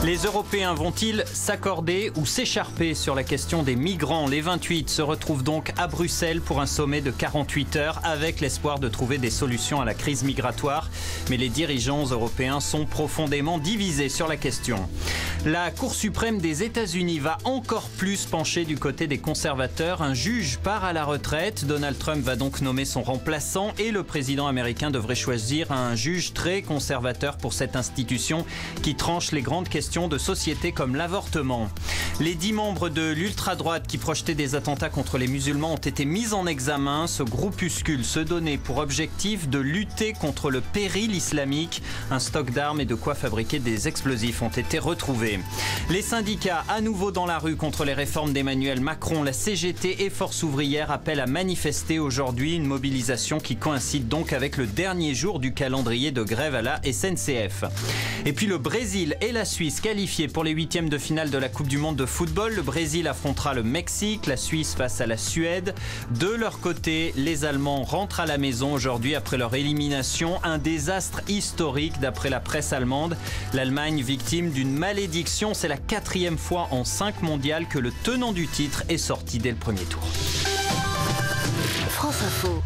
Les Européens vont-ils s'accorder ou s'écharper sur la question des migrants? Les 28 se retrouvent donc à Bruxelles pour un sommet de 48 heures avec l'espoir de trouver des solutions à la crise migratoire. Mais les dirigeants européens sont profondément divisés sur la question. La Cour suprême des États-Unis va encore plus pencher du côté des conservateurs. Un juge part à la retraite. Donald Trump va donc nommer son remplaçant et le président américain devrait choisir un juge très conservateur pour cette institution qui tranche les grandes questions de société comme l'avortement. Les 10 membres de l'ultra-droite qui projetaient des attentats contre les musulmans ont été mis en examen. Ce groupuscule se donnait pour objectif de lutter contre le péril islamique. Un stock d'armes et de quoi fabriquer des explosifs ont été retrouvés. Les syndicats à nouveau dans la rue contre les réformes d'Emmanuel Macron. La CGT et Force ouvrière appellent à manifester aujourd'hui, une mobilisation qui coïncide donc avec le dernier jour du calendrier de grève à la SNCF. Et puis le Brésil et la Suisse qualifiés pour les 8e de finale de la Coupe du Monde de football. Le Brésil affrontera le Mexique, la Suisse face à la Suède. De leur côté, les Allemands rentrent à la maison aujourd'hui après leur élimination. Un désastre historique d'après la presse allemande. L'Allemagne victime d'une malédiction. C'est la 4e fois en 5 mondiales que le tenant du titre est sorti dès le premier tour. France Info.